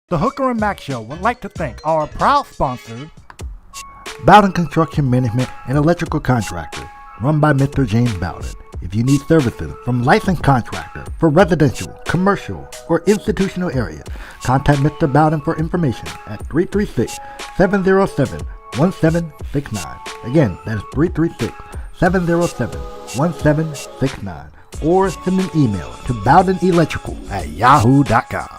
The Hooker and Mac Show would like to thank our proud sponsors, Bowden Construction Management and Electrical Contractor, run by Mr. James Bowden. If you need services from licensed contractor for residential, commercial, or institutional areas, contact Mr. Bowden for information at 336-707-1769. Again, that is 336-707-1769. Or send an email to bowdenelectrical@yahoo.com.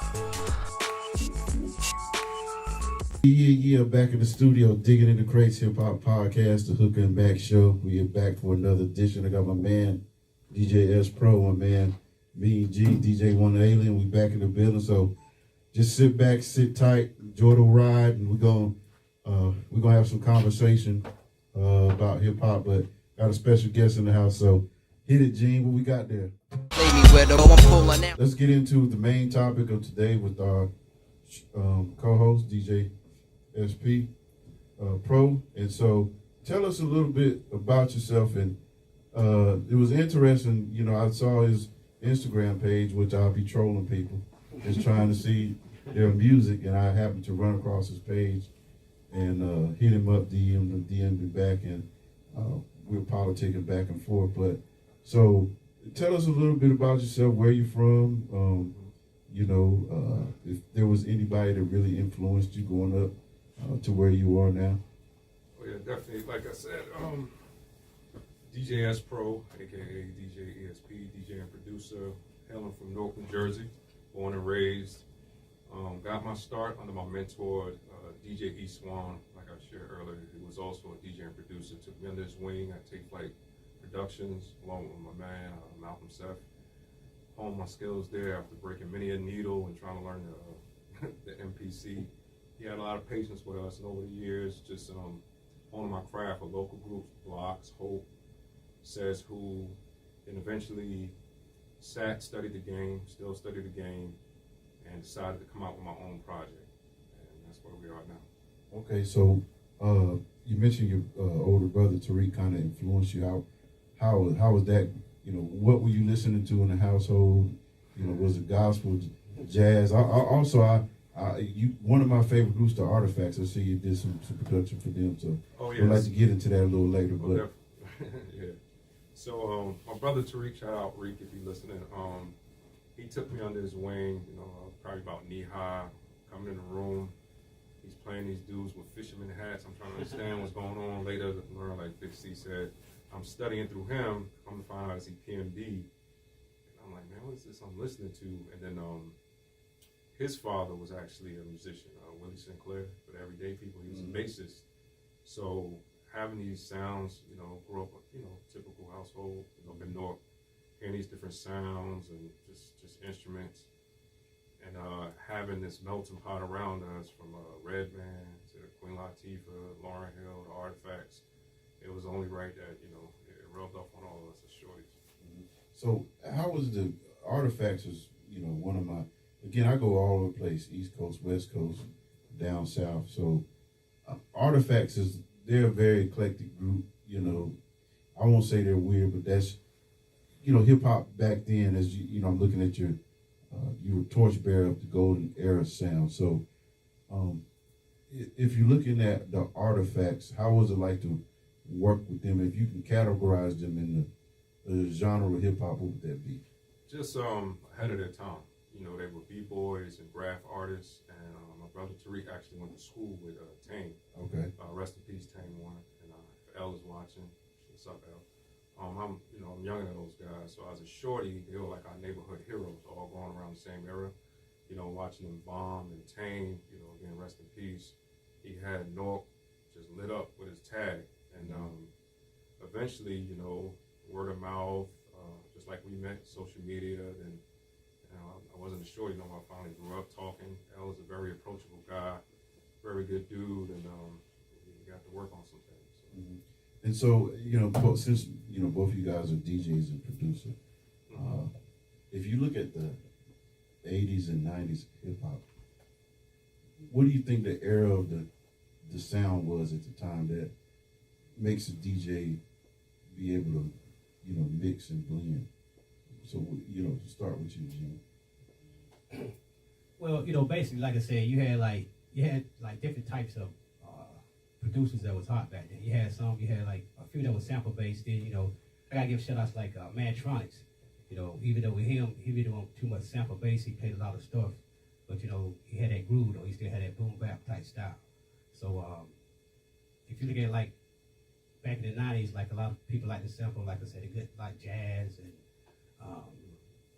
Yeah, back in the studio, Digging in the Crates Hip Hop Podcast, the Hooker and Back Show. We are back for another edition. I got my man, DJ S Pro, my man, me and G, DJ One Alien. We back in the building, so just sit back, sit tight, enjoy the ride, and we're gonna have some conversation about hip hop. But got a special guest in the house, so hit it, Gene. What we got there? Let's get into the main topic of today with our co-host DJ SP Pro. And so tell us a little bit about yourself. And it was interesting, I saw his Instagram page, which I'll be trolling people, just trying to see their music, and I happened to run across his page and hit him up, DM'd me back, and we're politicking back and forth. But so tell us a little bit about yourself, where you're from, if there was anybody that really influenced you going up to where you are now. Oh yeah, definitely. Like I said, DJ S Pro, aka DJ ESP, DJ and producer, hailing from Newark, New Jersey, born and raised. Got my start under my mentor, DJ E Swan, like I shared earlier. He was also a DJ and producer. Took me under his wing at Take Flight Productions, along with my man Malcolm Seth. Honed my skills there after breaking many a needle and trying to learn the MPC. He had a lot of patience with us, and over the years, just honing my craft with local groups, Blocks, Hope, Says Who, and eventually studied the game, still studied the game, and decided to come out with my own project. And that's where we are now. Okay, so you mentioned your older brother Tariq kind of influenced you. How was that? What were you listening to in the household? Was it gospel, jazz? One of my favorite groups, the Artifacts. I see you did some production for them, so yes. I'd like to get into that a little later. But yeah. So my brother Tariq, shout out Reek if you're listening. He took me under his wing. Probably about knee high, coming in the room. He's playing these dudes with fisherman hats. I'm trying to understand what's going on. Later, learn, like Big C said, I'm studying through him. I'm to find out I see PMD. And I'm like, man, what is this I'm listening to? And then his father was actually a musician, Willie Sinclair, for the Everyday People. He was a bassist. So having these sounds, grew up, typical household, up in Newark, hearing these different sounds and just instruments. And having this melting pot around us, from Redman to Queen Latifah, Lauryn Hill, the Artifacts, it was only right that, it rubbed off on all of us as shorties. Mm-hmm. So how was the Artifacts was, one of my, again, I go all over the place, East Coast, West Coast, down South. So Artifacts they're a very eclectic group, I won't say they're weird, but that's, hip hop back then, as I'm looking at you were torchbearer of the golden era sound. So if you're looking at the Artifacts, how was it like to work with them? If you can categorize them in the genre of hip hop, what would that be? Just ahead of their time. They were b-boys and graph artists, and my brother Tariq actually went to school with Tame. Okay. Rest in peace, Tame Warner. And if L is watching, what's up, L? I'm younger than those guys, so as a shorty, they were like our neighborhood heroes, all going around the same era. Watching them bomb and Tame, again, rest in peace. He had Newark just lit up with his tag. And eventually, word of mouth, just like we met, social media, then I wasn't a shorty, I finally grew up talking. L was a very approachable guy, very good dude, and we got to work on some things. So. Mm-hmm. And so, since, both of you guys are DJs and producers, if you look at the 80s and 90s hip hop, what do you think the era of the sound was at the time that makes a DJ be able to, mix and blend? So, to start with you, Gene. Well, basically, like I said, you had like different types of producers that was hot back then. You had like a few that was sample based. Then I gotta give shout outs like Mantronics. Even though with him, he really wasn't too much sample bass. He played a lot of stuff, but he had that groove though. He still had that boom bap type style. So if you look at like back in the '90s, like a lot of people like to sample, like I said, a good like jazz and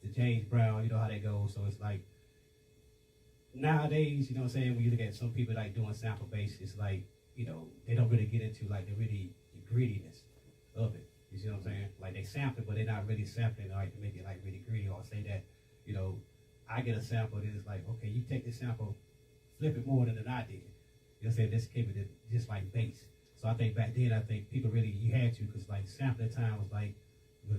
the James Brown. You know how that goes. So it's like nowadays, what I'm saying, when you look at some people like doing sample bass, it's like they don't really get into like the grittiness of it. You see what I'm saying? Like they sample it, but they're not really sampling like to make it like really gritty, or say that I get a sample and it's like, okay, you take this sample, flip it more than I did. You know what I'm saying? This keep it just like bass. So I think back then, people really, you had to, because like sampling time was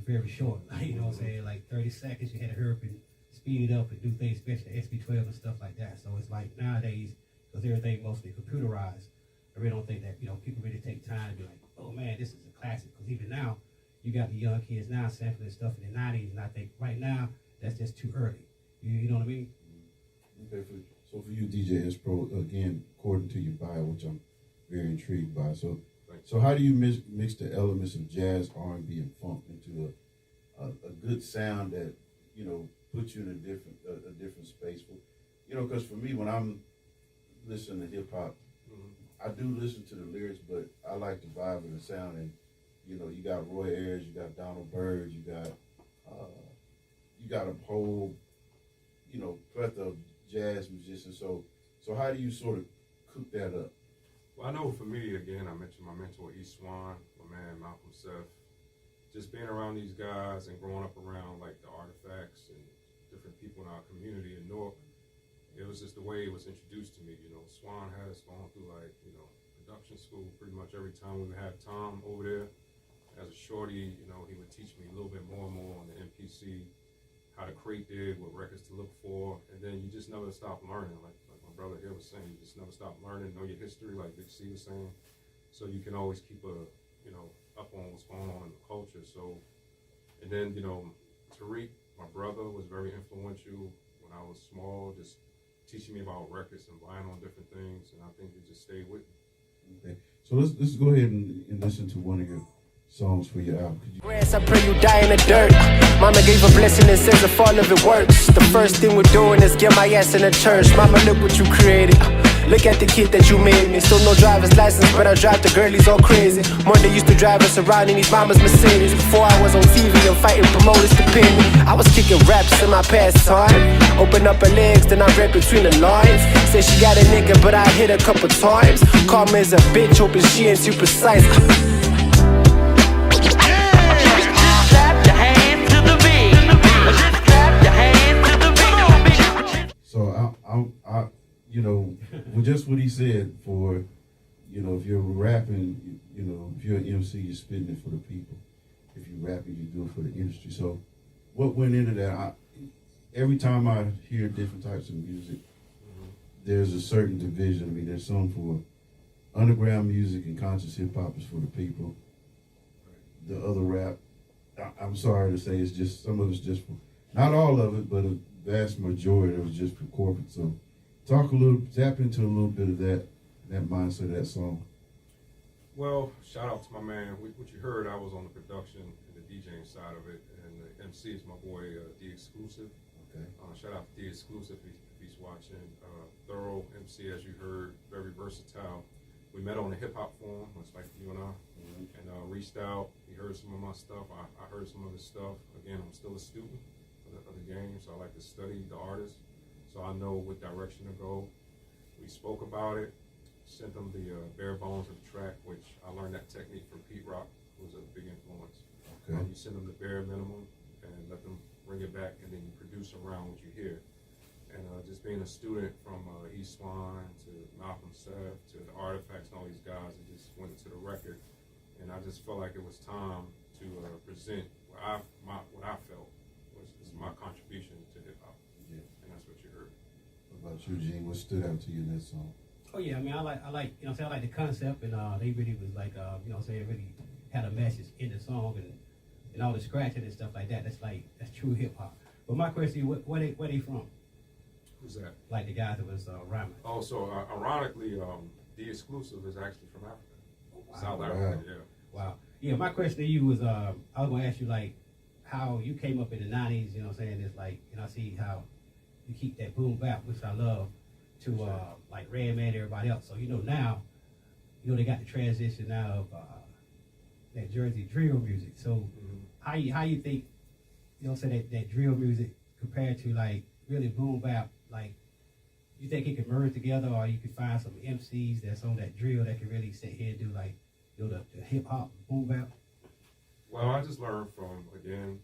very short. Like, you know what I'm saying? Like 30 seconds, you had to hurry up and speed it up and do things, especially SB12 and stuff like that. So it's like nowadays, because everything mostly computerized, I really don't think that, people really take time to be like, oh man, this is a classic. Because even now, you got the young kids now sampling stuff in the 90s, and I think right now, that's just too early. You know what I mean? Okay, so for you, DJ S Pro, again, according to your bio, which I'm very intrigued by. So how do you mix the elements of jazz, R&B, and funk into a good sound that puts you in a different space? Because for me, when I'm listening to hip hop, I do listen to the lyrics, but I like the vibe and the sound. And you got Roy Ayers, you got Donald Byrd, you got a whole plethora of jazz musicians. So how do you sort of cook that up? Well, I know for me, again, I mentioned my mentor, E. Swan, my man, Malcolm Seth. Just being around these guys and growing up around, like, the artifacts and different people in our community in Newark, it was just the way it was introduced to me. Swan had us going through, like, production school pretty much every time we would have Tom over there. As a shorty, he would teach me a little bit more and more on the MPC, how to crate dig, what records to look for, and then you just never stop learning. Like my brother here was saying, you just never stop learning, know your history, like Big C was saying, so you can always keep up on what's going on in the culture. So, and then Tariq, my brother, was very influential when I was small, just teaching me about records and buying on different things, and I think it just stayed with me. Okay, so let's go ahead and listen to one of your songs for your album. Grass, I pray you die in the dirt. Mama gave a blessing and says if all of it works, the first thing we're doing is get my ass in the church. Mama, look what you created. Look at the kid that you made me. Still no driver's license, but I drive the girlies all crazy. Monday used to drive us around in these mama's Mercedes. Before I was on TV and fighting promoters to pay me, I was kicking raps in my pastime. Open up her legs, then I read between the lines. Say she got a nigga, but I hit a couple times. Call me as a bitch, hoping she ain't too precise. So I with just what he said, for if you're rapping, if you're an MC, you're spitting it for the people. If you're rapping, you do it for the industry. So what went into that? Every time I hear different types of music, there's a certain division. I mean, there's some for underground music and conscious hip hop is for the people. The other rap, I'm sorry to say, it's just some of it's just for, not all of it, but a vast majority of it was just for corporate. So tap into a little bit of that mindset of that song. Well, shout out to my man. What you heard, I was on the production and the DJing side of it, and the MC is my boy, D Exclusive. Okay. Shout out to D Exclusive if he's watching. Thorough MC, as you heard, very versatile. We met on the hip hop forum, much like you and I, and reached out. He heard some of my stuff. I heard some of his stuff. Again, I'm still a student of the game, so I like to study the artist, so I know what direction to go. We spoke about it, sent them the bare bones of the track, which I learned that technique from Pete Rock, who was a big influence. Okay. You send them the bare minimum and let them bring it back, and then you produce around what you hear. And just being a student from E. Swan to Malcolm Seth to the Artifacts and all these guys, it just went into the record. And I just felt like it was time to present what I felt was my contribution to hip hop. Yeah. And that's what you heard. What about you, Gene? What stood out to you in that song? Oh yeah, I mean, I like, I like the concept, and they really was like, really had a message in the song, and all the scratching and stuff like that. That's true hip hop. But my question is, where they from? Who's that? Like the guy that was rhyming. Oh, so ironically, the exclusive is actually from Africa, South Wow. Africa. Yeah. Wow. Yeah, my question to you was, I was gonna ask you like how you came up in the '90s. You know what I'm saying? It's like, and I see how you keep that boom bap, which I love, to like Redman and everybody else. So now, they got the transition now of that Jersey drill music. So how you think, that drill music compared to like really boom bap, like you think it could merge together, or you could find some MCs that's on that drill that can really sit here and do like the hip hop boom bap? Well, I just learned from, again,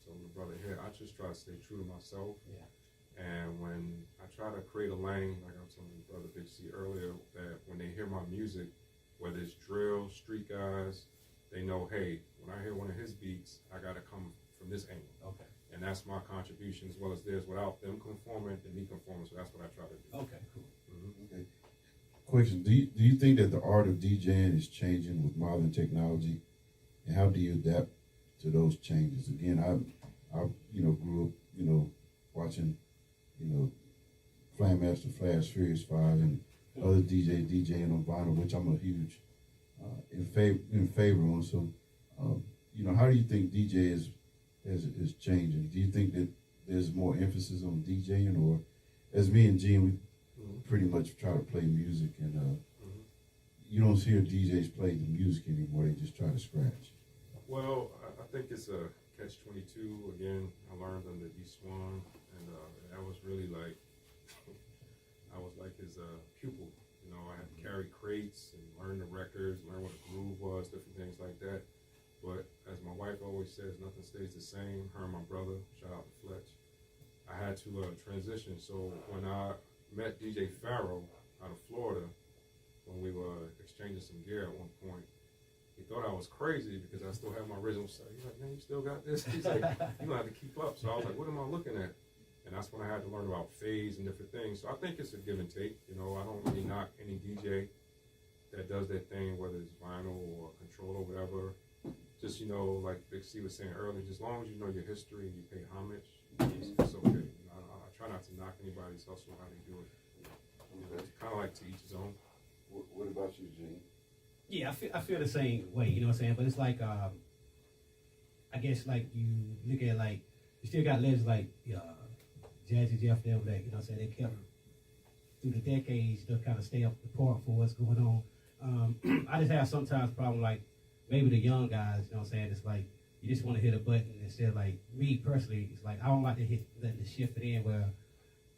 so my brother here, I just try to stay true to myself. Yeah. And when I try to create a lane, like I was telling Brother Big C earlier, that when they hear my music, whether it's drill, street guys, they know, hey, when I hear one of his beats, I got to come from this angle. Okay. And that's my contribution as well as theirs, without them conforming and me conforming. So that's what I try to do. Okay, cool. Okay. Question: Do you think that the art of DJing is changing with modern technology, and how do you adapt to those changes? Again, I grew up watching Master Flash, Furious 5, and other DJing on vinyl, which I'm a huge in favor on. So, how do you think DJ is changing? Do you think that there's more emphasis on DJing, or as me and Gene, we pretty much try to play music, and you don't hear DJs play the music anymore. They just try to scratch. Well, I think it's a catch-22. Again, I learned under D Swan, and I was really like, I was like his pupil. I had to carry crates and learn the records, learn what a groove was, different things like that. But as my wife always says, nothing stays the same. Her and my brother, shout out to Fletch, I had to transition. So when I met DJ Farrow out of Florida, when we were exchanging some gear at one point, he thought I was crazy because I still had my original set. He's like, man, you still got this? He's like, you don't have to keep up. So I was like, what am I looking at? And that's when I had to learn about phase and different things. So I think it's a give and take. I don't really knock any DJ that does that thing, whether it's vinyl or control or whatever. Just, like Big C was saying earlier, just as long as you know your history and you pay homage, it's okay. I try not to knock anybody's hustle, how they do it. It's kind of like to each his own. What about you, Gene? Yeah, I feel the same way, you know what I'm saying? But it's like, I guess like you look at like, you still got legends like Jazzy Jeff, them that, you know what I'm saying, they kept through the decades to kind of stay up the part for what's going on. I just have sometimes problem like maybe the young guys, you know what I'm saying, it's like you just want to hit a button instead of like me personally, it's like I don't like to letting the shift it in where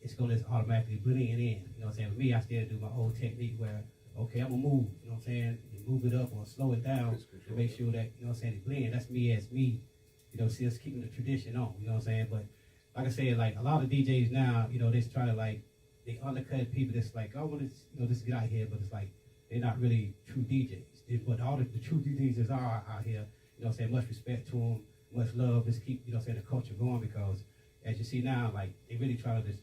it's going to just automatically blend in, you know what I'm saying? With me, I still do my old technique where, okay, I'm going to move, you know what I'm saying, and move it up or slow it down to make sure that, you know what I'm saying, it blend. That's me as me, just keeping the tradition on, you know what I'm saying? But like I said, like a lot of DJs now, they just try to like, they undercut people that's like, oh, well, just get out here, but it's like, they're not really true DJs. But all the true DJs that are out here, you know what I'm saying, much respect to them, much love, just keep, the culture going, because as you see now, like, they really try to just,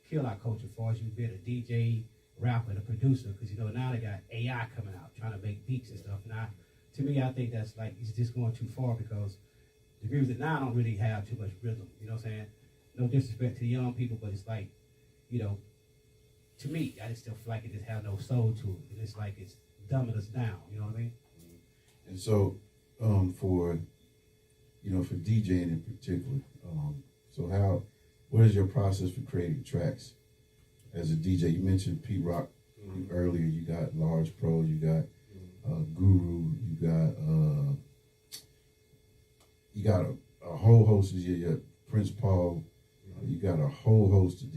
kill our culture as far as you being a DJ, rapper, and a producer, because, now they got AI coming out, trying to make beats and stuff. Now, to me, I think that's like, it's just going too far, because the music now don't really have too much rhythm, you know what I'm saying? No disrespect to the young people, but it's like, to me, I just still feel like it just has no soul to it. It's like it's dumbing us down, you know what I mean? And so, for DJing in particular, what is your process for creating tracks as a DJ? You mentioned Pete Rock earlier. You got Large Pro, you got Guru, you got a whole host of your Prince Paul. You got a whole host of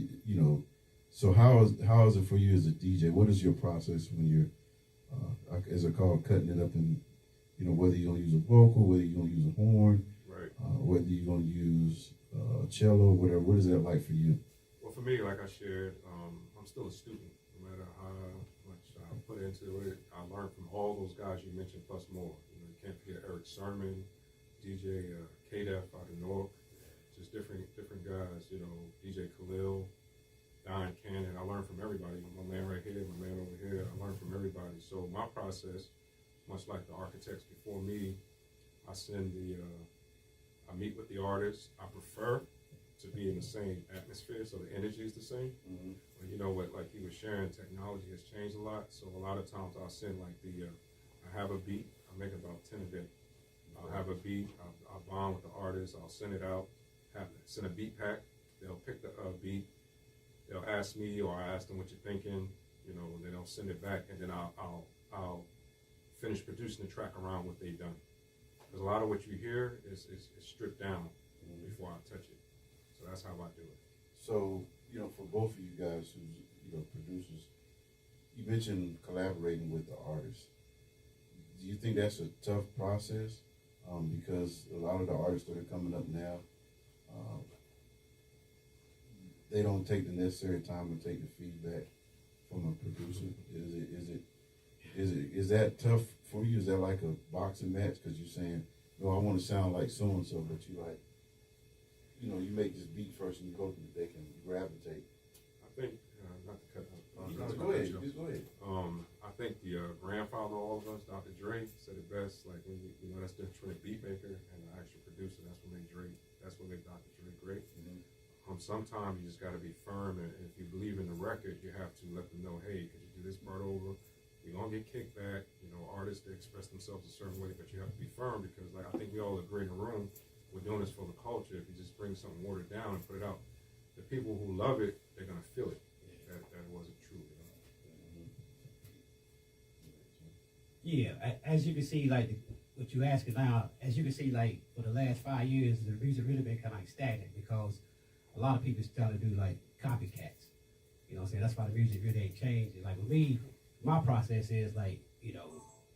So how is it for you as a DJ? What is your process when you're, as I call it, cutting it up in, whether you're gonna use a vocal, whether you're gonna use a horn, Right. Whether you're gonna use cello, whatever. What is that like for you? Well, for me, like I shared, I'm still a student. No matter how much I put into it, I learned from all those guys you mentioned, plus more. You can't forget Eric Sermon, DJ K-Def out of Newark, just different guys. DJ Khalil, Don Cannon. I learned from everybody. My man right here, my man over here. I learned from everybody. So my process, much like the architects before me, I meet with the artists. I prefer to be in the same atmosphere, so the energy is the same. But you know what, like he was sharing, technology has changed a lot. So a lot of times I'll send like I have a beat, I make about 10 a day. I'll have a beat, I'll bond with the artist, I'll send it out, send a beat pack. They'll pick the beat, they'll ask me or I ask them what you're thinking, you know, and then they'll send it back, and then I'll finish producing the track around what they've done. Because a lot of what you hear is stripped down before I touch it. So that's how I do it. So, you know, for both of you guys who's, you know, producers, you mentioned collaborating with the artists. Do you think that's a tough process? Because a lot of the artists that are coming up now, they don't take the necessary time to take the feedback from a producer. Is that tough for you? Is that like a boxing match? Because you're saying, no, I want to sound like so and so, but you like, you know, you make this beat first and you hope that they can gravitate. I think, not to cut Go ahead, just go ahead. I think the grandfather of all of us, Dr. Dre, said it best. Like when you know, that's the difference between a beat maker and an actual producer. That's what made Dr. Dre great. Sometimes you just got to be firm, and if you believe in the record, you have to let them know, hey, could you do this part over? You're gonna get kickback. You know, artists, they express themselves a certain way, but you have to be firm because, like, I think we all agree in the room, we're doing this for the culture. If you just bring something watered down and put it out, the people who love it, they're gonna feel it. That wasn't true. You know? Yeah, as you can see, like what you asking now, as you can see, like for the last 5 years, the music really been kind of like stagnant because a lot of people starting to do like copycats. You know what I'm saying? That's why the music really ain't changed. Like with me, my process is like, you know,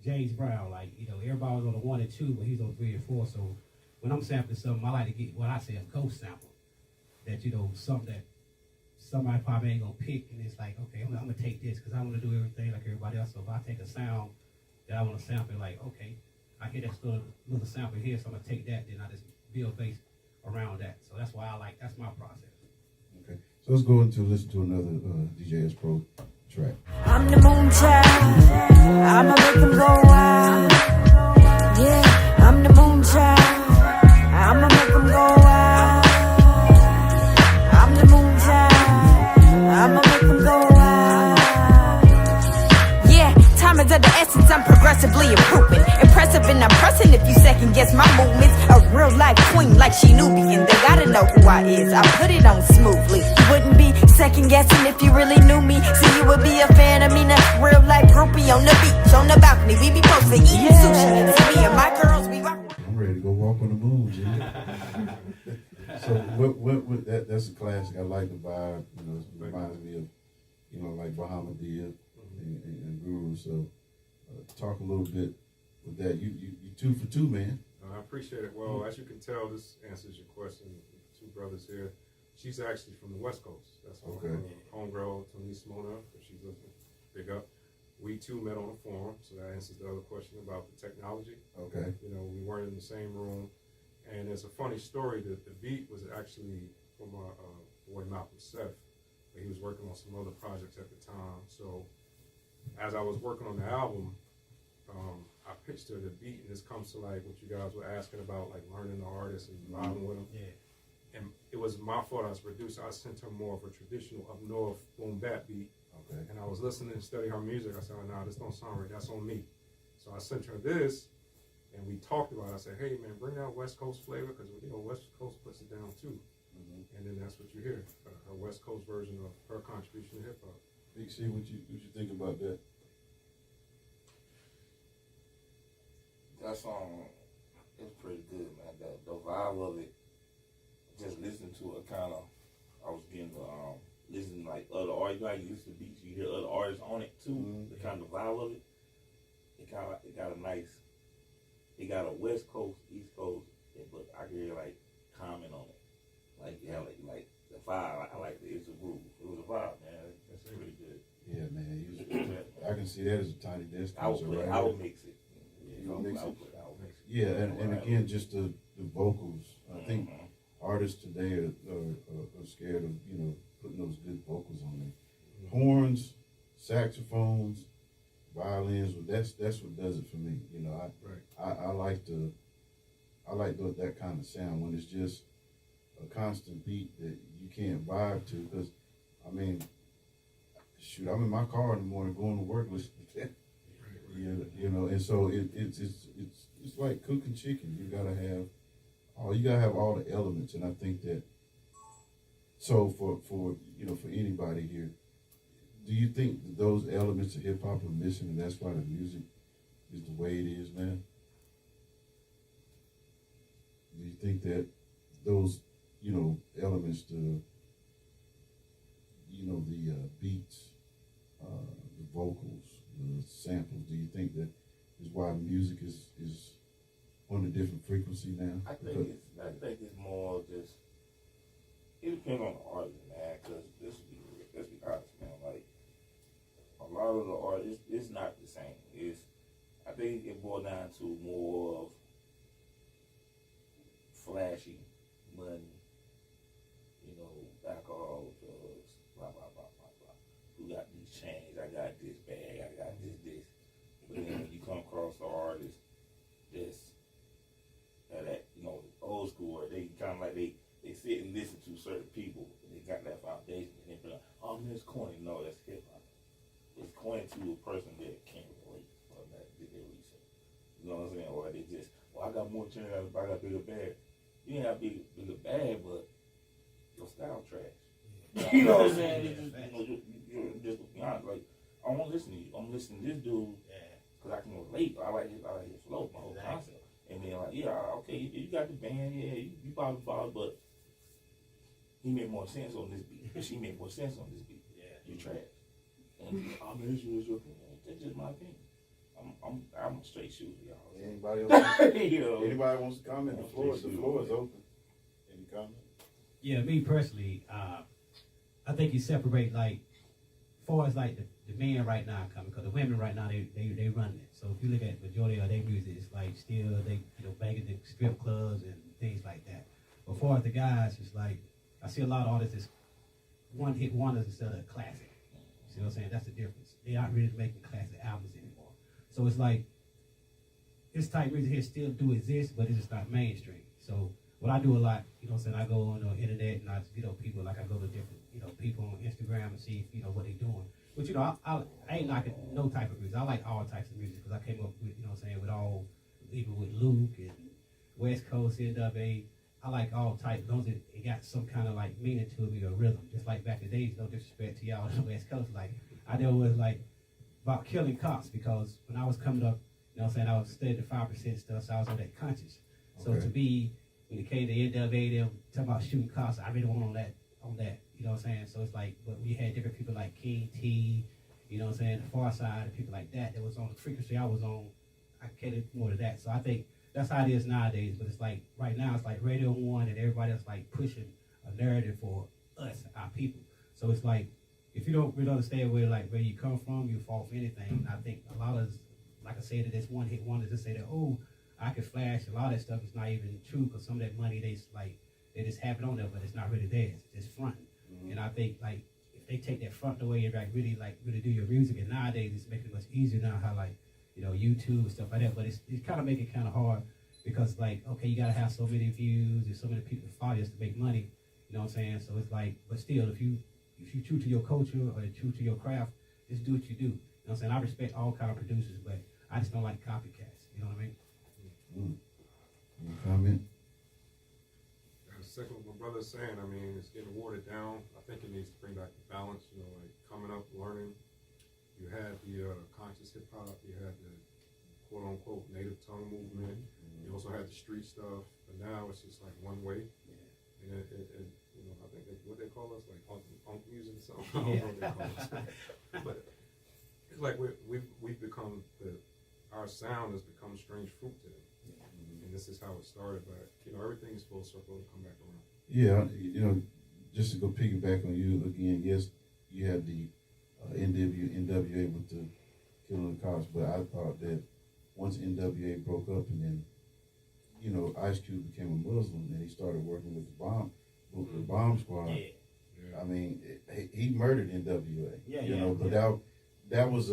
James Brown, like, you know, everybody was on the 1 and 2, but he's on 3 and 4. So when I'm sampling something, I like to get what I say a ghost sample. That, you know, something that somebody probably ain't gonna pick, and it's like, okay, I'm gonna take this because I want to do everything like everybody else. So if I take a sound that I want to sample, like, okay, I hear that little sample here, so I'm gonna take that, then I just build bass around that. So that's why that's my process. Okay, so let's go into listen to another DJs Pro track. I'm the moon child, I'ma make them go wild. Yeah, I'm the moon child, I'ma make them go wild. I'm the moon child, I'ma make them go wild. Yeah, time is of the essence, I'm progressively improving. Impressive and I'm pressing if you second guess my movements. A real life queen like she Nubian, they gotta know who I is, I put it on smoothly. You wouldn't be second guessing if you really knew me. So you would be a fan of me, not real life groupie on the beach, on the balcony. We be posted eating sushi and TV and my girls be rocking. I'm ready to go walk on the moon, G. So what that's a classic. I like the vibe. You know, it reminds me of, you know, like Bahamadia and Guru. So talk a little bit with that. You 2 for 2, man. I appreciate it. Well, as you can tell, this answers your question. 2 brothers here. She's actually from the West Coast. That's my homegirl, Tony Simona, if she's listening. Big up. We 2 met on a forum, so that answers the other question about the technology. Okay. You know, we weren't in the same room. And it's a funny story that the beat was actually from our boy Malcolm Seth. But he was working on some other projects at the time. So as I was working on the album, I pitched her the beat, and this comes to like what you guys were asking about, like learning the artist and vibing with them. Yeah. And it was my fault as a producer. I sent her more of a traditional up north boom bap beat. Okay. And I was listening and studying her music. I said, oh, nah, this don't sound right. That's on me. So I sent her this, and we talked about it. I said, hey, man, bring that West Coast flavor, because, you know, West Coast puts it down, too. And then that's what you hear, her West Coast version of her contribution to hip-hop. Big C, what you think about that? That song is pretty good, man. The vibe of it, just listening to it, kind of, I was getting the listening like other artists. Like you listen to beats, you hear other artists on it too. The kind of vibe of it, it got a nice. It got a West Coast, East Coast, but I can hear like comment on it. Like yeah, like the vibe. I like it. It's a groove. It was a vibe, man. That's pretty good. Yeah, man. I can see that as a tiny desk. I would mix it. Yeah, and again, just the vocals. I think artists today are scared of, you know, putting those good vocals on there. Horns, saxophones, violins. That's what does it for me. You know, I like that kind of sound when it's just a constant beat that you can't vibe to. Because, I mean, shoot, I'm in my car in the morning going to work listening to that. You know, and so it's like cooking chicken. You gotta have all the elements, and I think that. So for anybody here, do you think that those elements of hip hop are missing, and that's why the music is the way it is, man? Do you think that those elements, the beats, the vocals, the samples, do you think that is why music is on a different frequency now? I think it's more just, it depends on the artist, man, because let's be honest, man, like, a lot of the artists, it's not the same. I think it boils down to more of flashy money, alcohol, drugs, blah, blah, blah, blah, blah. Who got these chains? I got this bag, I got this. But then when you come across the artist that's that, old school, they kind of like they sit and listen to certain people, and they got that foundation, and they be like, oh man, it's corny. No, that's hip hop. It's corny to a person that can't relate or that did their research. You know what I'm saying? Or they just, I got more chains, I got bigger bag. You ain't have bigger bag, but your style trash. You know what I'm saying? You're just beyond, like, I won't listen to you. I'm listening to this dude because I can relate. I like his flow, my whole concept. And then like, okay, you got the band, you probably, but he made more sense on this beat. She made more sense on this beat. Yeah, you trash. And it's your opinion. That's just my opinion. I'm a straight shooter, y'all. Anybody else? Anybody wants to comment? The floor is open. Any comment? Yeah, me personally, I think you separate, like, far as like the men right now coming, because the women right now they run it. So if you look at the majority of their music, it's like still they banging the strip clubs and things like that. But far as the guys, it's like I see a lot of artists that's one hit wonders instead of classic. You see what I'm saying? That's the difference. They aren't really making classic albums anymore. So it's like this type of music here still do exist, but it's just not mainstream. So what I do a lot, you know what I'm saying, I go on the internet and I people, like I go to different, people on Instagram and see, what they're doing. But, I ain't knocking no type of music. I like all types of music because I came up with, what I'm saying, with all, even with Luke and West Coast, NWA, I like all types. As long as it got some kind of like meaning to it, a rhythm. Just like back in the days, no disrespect to y'all on the West Coast. Like, I know it was like about killing cops because when I was coming up, I was studying the 5% stuff, so I was on that conscious. So to be, when it came to NWA, them talking about shooting cops, I really went on that, you know what I'm saying? So it's like, but we had different people like King T, you know what I'm saying, the Far Side, and people like that was on the frequency I was on. I catered more to that. So I think that's how it is nowadays. But it's like, right now, it's like Radio 1 and everybody else like pushing a narrative for us, our people. So it's like, if you don't really understand where you come from, you fall for anything. And I think a lot of, like I said, that this one hit wonders just say that, I can flash. A lot of that stuff is not even true because some of that money they just have it on there, but it's not really theirs. It's just fronting. Mm-hmm. And I think if they take that front away and really do your music, and nowadays it's making it much easier now how YouTube and stuff like that. But it's kind of making it kind of hard because you gotta have so many views and so many people follow us to make money. You know what I'm saying? So it's like, but still, if you true to your culture or true to your craft, just do what you do. You know what I'm saying? I respect all kind of producers, but I just don't like copycats. You know what I mean? Any comment? Second, what my brother's saying, it's getting watered down. I think it needs to bring back the balance, coming up, learning. You had the conscious hip hop, you had the quote unquote native tongue movement, you also had the street stuff, but now it's just like one way. Yeah. And I think what they call us, like punk music or something. I don't know what they call us. But it's like we've become our sound has become strange fruit to them. And this is how it started, but everything is full circle to come back around. Yeah, just to go piggyback on you again, yes, you had the NWA with the killing the cops, but I thought that once NWA broke up and then, Ice Cube became a Muslim and he started working with the Bomb Squad. Yeah. He murdered NWA. But that was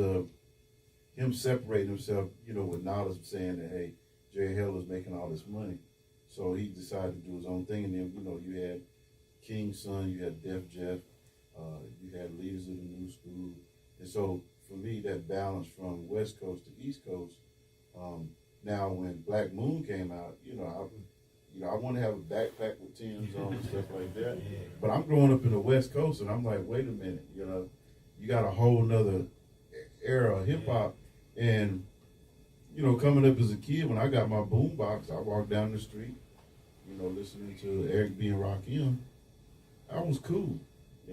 him separating himself, with knowledge of saying that, hey, Jerry Heller is making all this money, So he decided to do his own thing, and then you had King's Son, you had Def Jeff, you had Leaders of the New School, and so for me that balance from West Coast to East Coast. Now when Black Moon came out, I want to have a backpack with Tim's on and stuff like that. But I'm growing up in the West Coast, and I'm like, wait a minute, you got a whole nother era of hip hop, and coming up as a kid, when I got my boombox, I walked down the street, listening to Eric B and Rakim. I was cool,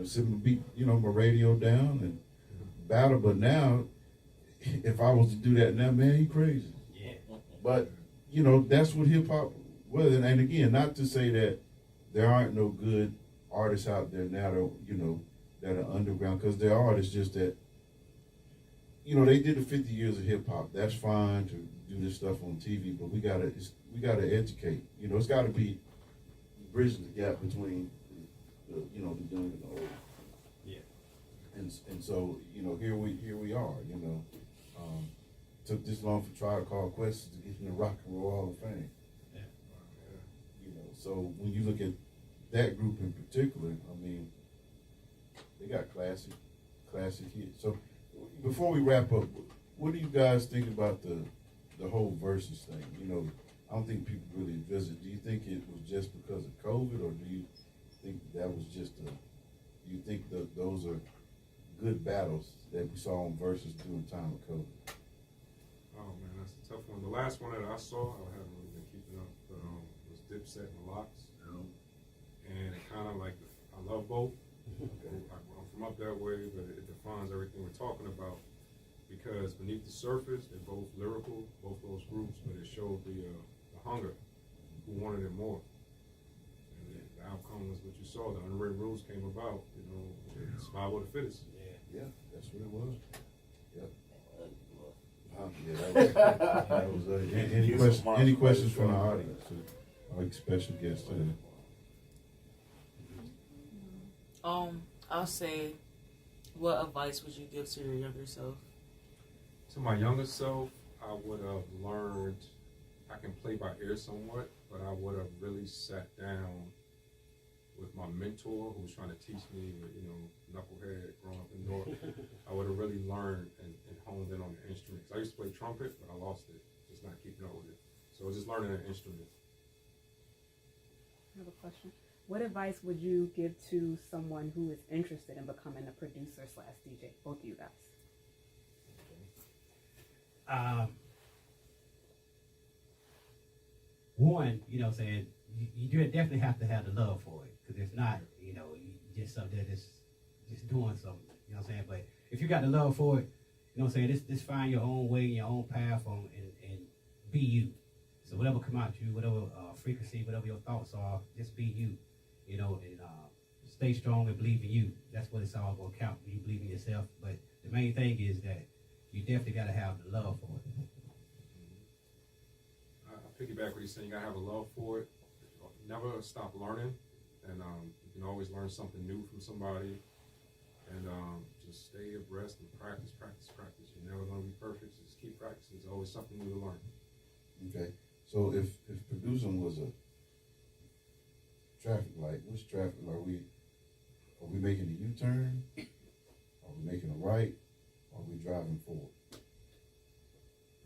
sitting beat, my radio down and battle. But now, if I was to do that now, man, he crazy. Yeah. But that's what hip hop was. And again, not to say that there aren't no good artists out there now that that are underground, because there are. It's just that they did the 50 years of hip hop. That's fine to do this stuff on TV, but we gotta educate. It's got to be bridging the gap between the young and the old. Yeah. And so here we are. Took this long for Tribe Called Quest to get in the Rock and Roll Hall of Fame. Yeah. So when you look at that group in particular, I mean, they got classic hits. So before we wrap up, what do you guys think about the whole versus thing? I don't think people really address it. Do you think it was just because of COVID, or do you think that was just do you think that those are good battles that we saw on versus during time of COVID? Oh man, that's a tough one. The last one that I saw, I haven't really been keeping up, but was Dipset and Locks, and it kind of like I love both. I'm from up that way, but it defines everything we're talking about, because beneath the surface, they're both lyrical, both those groups, but it showed the hunger, who wanted it more. And the outcome was what you saw. The unwritten rules came about. Survival of the fittest. Yeah, that's what it was. Yep. That was any questions from the audience? Our special guest today. I'll say, what advice would you give to your younger self? To my younger self, I would have learned, I can play by ear somewhat, but I would have really sat down with my mentor who was trying to teach me, knucklehead growing up in North. I would have really learned and honed in on the instruments. I used to play trumpet, but I lost it, just not keeping up with it. So just learning an instrument. I have a question. What advice would you give to someone who is interested in becoming a producer / DJ? Both of you guys. One, saying you definitely have to have the love for it, because if not, you just something that's just doing something. You know what I'm saying? But if you got the love for it, just find your own way, your own path, and be you. So whatever come out you, whatever frequency, whatever your thoughts are, just be you. And stay strong and believe in you. That's what it's all going to count, when you believe in yourself. But the main thing is that you definitely got to have the love for it. I piggyback what you're saying. You gotta have a love for it. Never stop learning, and you can always learn something new from somebody. And just stay abreast and practice. You're never gonna be perfect. So just keep practicing. There's always something new to learn. Okay, so if producing was a traffic light, which traffic are we making a U-turn? Are we making a right? Are we driving forward?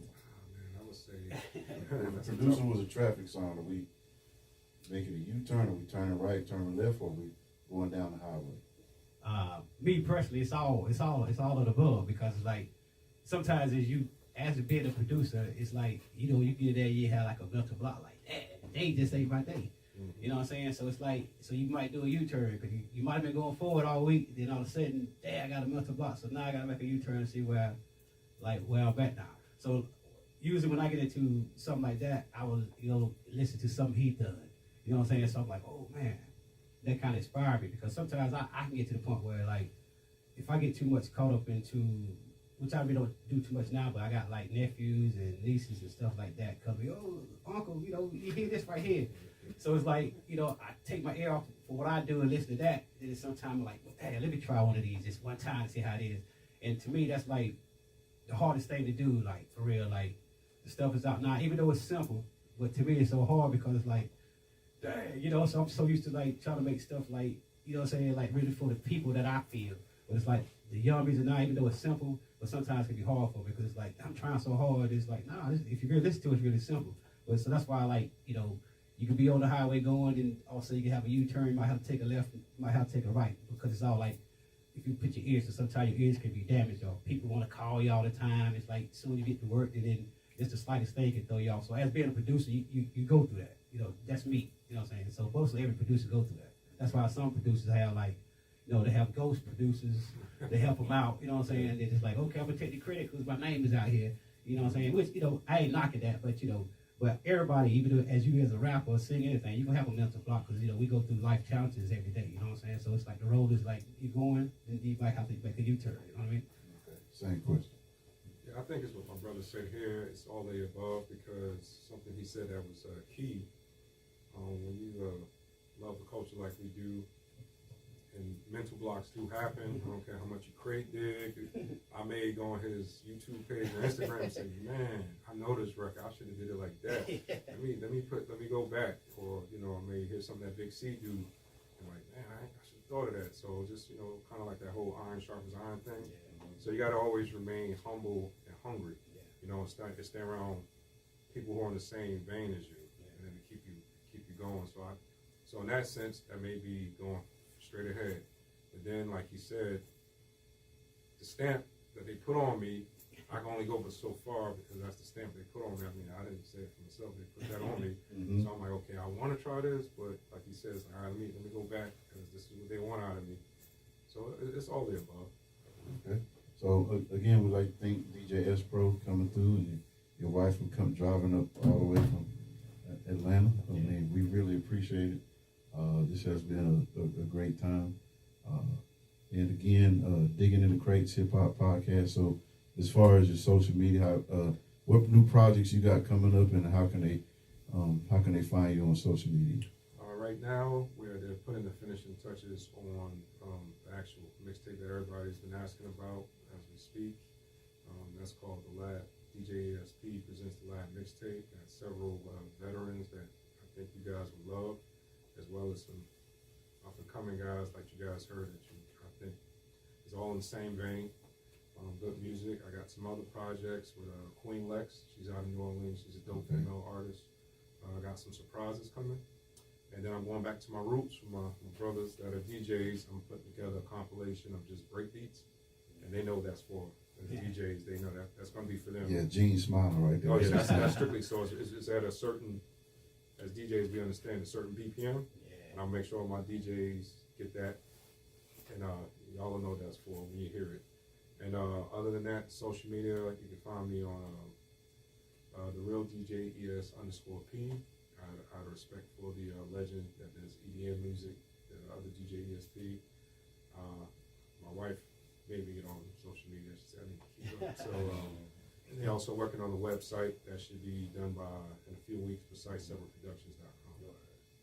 I would say If producing was a traffic sign, are we making a U-turn? Are we turning right, turning left, or are we going down the highway? Me personally, it's all of the above, because it's like sometimes as being a producer, it's like you get there, you have like a mental block, like they just ain't my day. You know what I'm saying? So it's like, you might do a U-turn, because you might have been going forward all week, then all of a sudden, I got a mental block, so now I got to make a U-turn and see where I'm at now. So usually when I get into something like that, I will, listen to something he done. You know what I'm saying? So I'm like, oh man, that kind of inspired me, because sometimes I can get to the point where, like, if I get too much caught up into, which I really don't do too much now, but I got like nephews and nieces and stuff like that coming, oh, uncle, you hear this right here. So it's like, I take my ear off for what I do and listen to that. Then sometimes I'm like, hey, let me try one of these just one time and see how it is. And to me, that's like the hardest thing to do, like, for real. Like, the stuff is out now, even though it's simple, but to me it's so hard, because it's like, dang, you know, so I'm so used to like trying to make stuff like, you know what I'm saying, like really for the people that I feel. But it's like the young music now, even though it's simple, but sometimes it can be hard for me because it's like I'm trying so hard. It's like, nah, if you really listen to it, it's really simple. But so that's why I like, you know, you can be on the highway going, and also you can have a U-turn. You might have to take a left, you might have to take a right, because it's all like, if you put your ears, so sometimes your ears can be damaged, or people want to call you all the time. It's like soon you get to work, and then just the slightest thing can throw you off. So as being a producer, you go through that. You know, that's me. You know what I'm saying? So mostly every producer go through that. That's why some producers have like, you know, they have ghost producers. They help them out. You know what I'm saying? They're just like, okay, I'm gonna take the credit because my name is out here. You know what I'm saying? Which, you know, I ain't knocking that, but you know. But everybody, even as you as a rapper or sing anything, you're going to have a mental block because, you know, we go through life challenges every day, you know what I'm saying? So it's like the road is like, you're going, and you might have to make a U-turn, you know what I mean? Okay. Same question. Yeah, I think it's what my brother said here. It's all the above, because something he said that was key. When you love the culture like we do, and mental blocks do happen. I don't care how much you crate dig. I may go on his YouTube page or Instagram and say, man, I know this record. I should have did it like that. Let me go back. Or, you know, I may hear something that Big C do. And like, man, I should have thought of that. So just, you know, kind of like that whole iron sharpens iron thing. So you got to always remain humble and hungry. You know, and stay around people who are in the same vein as you, and then to keep you going. So in that sense, that may be going straight ahead. But then, like he said, the stamp that they put on me, I can only go but so far, because that's the stamp they put on me. I mean, I didn't say it for myself. They put that on me. So I'm like, okay, I want to try this, but like he says, all right, let me go back, because this is what they want out of me. So it's all the above. Okay. So again, we'd like to thank DJ S Pro coming through, and your wife for come driving up all the way from Atlanta. I mean, we really appreciate it. This has been a great time. And again, Digging in the Crates Hip Hop Podcast. So as far as your social media, what new projects you got coming up, and how can they find you on social media? Right now, they're putting the finishing touches on the actual mixtape that everybody's been asking about as we speak. That's called the Lab. DJ ESP presents the Lab Mixtape. Got several veterans that I think you guys would love, as well as some up-and-coming guys like you guys heard that I think is all in the same vein. Good music. I got some other projects with Queen Lex. She's out in New Orleans. She's a dope female artist. I got some surprises coming. And then I'm going back to my roots with my brothers that are DJs. I'm putting together a compilation of just break beats. And they know that's for as DJs. They know that's going to be for them. Yeah, Gene smiling right there. Oh, yeah, that's strictly so. It's at a certain, as DJs we understand, a certain BPM. And I'll make sure all my DJs get that. And y'all will know what that's for when you hear it. And other than that, social media, you can find me on the real DJ ES_P. Out of respect for the legend that does EDM music, the other DJ ESP. My wife made me get on social media. She said I need to keep up. So, and they're also working on the website that should be done by in a few weeks. PreciseSeveralProductions.com.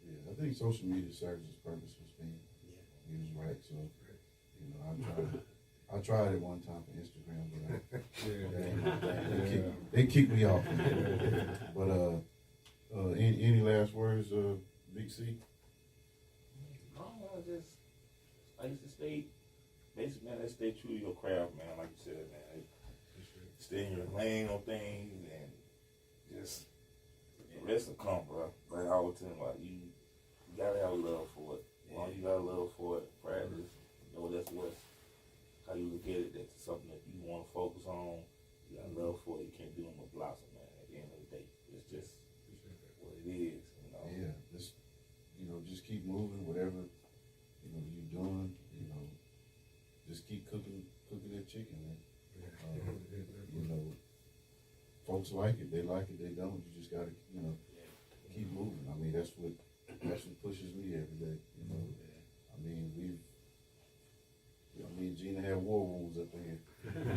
Yeah, I think social media serves its purpose for being used right. So, you know, I tried it one time for Instagram, but they kicked me off. But any last words, Big C? No, I used to stay, basically, man, let's stay true to your craft, man. Like you said, man, stay in your lane on things, and just the rest will come, bro. Like I always tell you, you gotta have a love for it. As long as you got a love for it, practice, know that's how you look at it. That's something that you want to focus on. You got love for it. You can't do it with blossom, man. At the end of the day, it's just what it is, you know. Yeah, just keep moving, whatever you're doing. Just keep cooking that chicken, man. Folks like it, they like it, they don't. You just gotta, keep moving. I mean, that's what pushes me every day. I mean, me and Gina had war wounds up in here.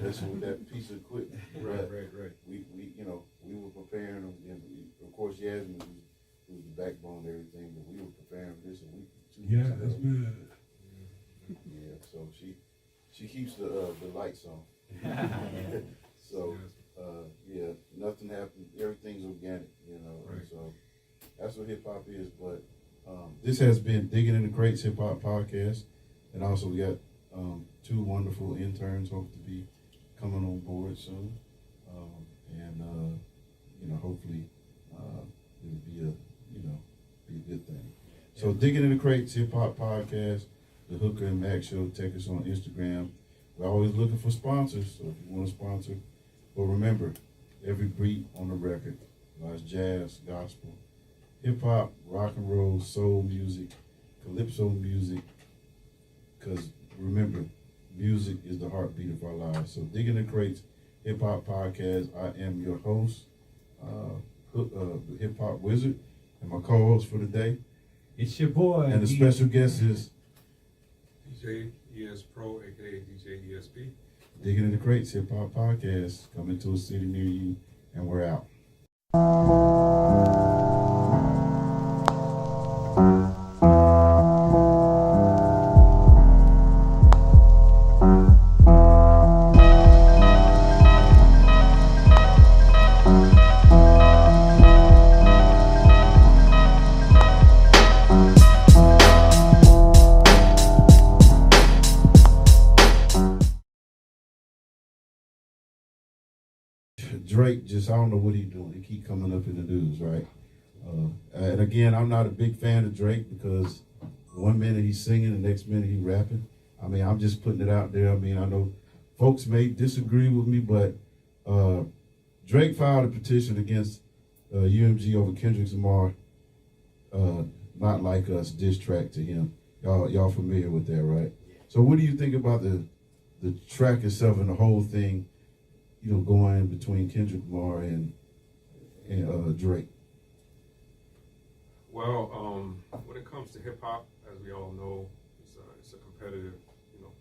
That's with that piece of equipment. Right. We were preparing them. And of course, Yasmin was the backbone of everything, but we were preparing this a week, 2 weeks ago. That's good. Yeah, so she keeps the lights on. So nothing happens. Everything's organic, Right. So that's what hip hop is. But This has been Digging in the Crates Hip Hop Podcast. And also we got two wonderful interns hope to be coming on board soon. Hopefully it'll be a good thing. So Digging in the Crates Hip Hop Podcast, the Hooker and Mac Show. Take us on Instagram. We're always looking for sponsors, so if you want to sponsor. But remember, every beat on the record, whether it's jazz, gospel, hip hop, rock and roll, soul music, calypso music, because remember, music is the heartbeat of our lives. So Digging the Crates Hip Hop Podcast. I am your host, the Hip Hop Wizard, and my co-host for the day. It's your boy. And the special guest is DJ ES Pro, aka DJ ESP. Digging in the Crates Hip Hop Podcast, coming to a city near you, and we're out. Drake just, I don't know what he's doing. He keep coming up in the news, right? And again, I'm not a big fan of Drake because one minute he's singing, the next minute he's rapping. I mean, I'm just putting it out there. I mean, I know folks may disagree with me, but Drake filed a petition against UMG over Kendrick Lamar, Not Like Us diss track to him. Y'all familiar with that, right? So what do you think about the track itself and the whole thing, going between Kendrick Lamar and Drake? Well, when it comes to hip hop, as we all know, it's a competitive,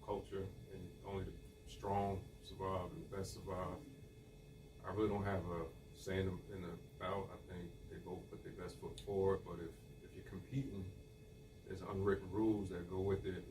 culture, and only the strong survive and the best survive. I really don't have a say in the bout. I think they both put their best foot forward, but if you're competing, there's unwritten rules that go with it,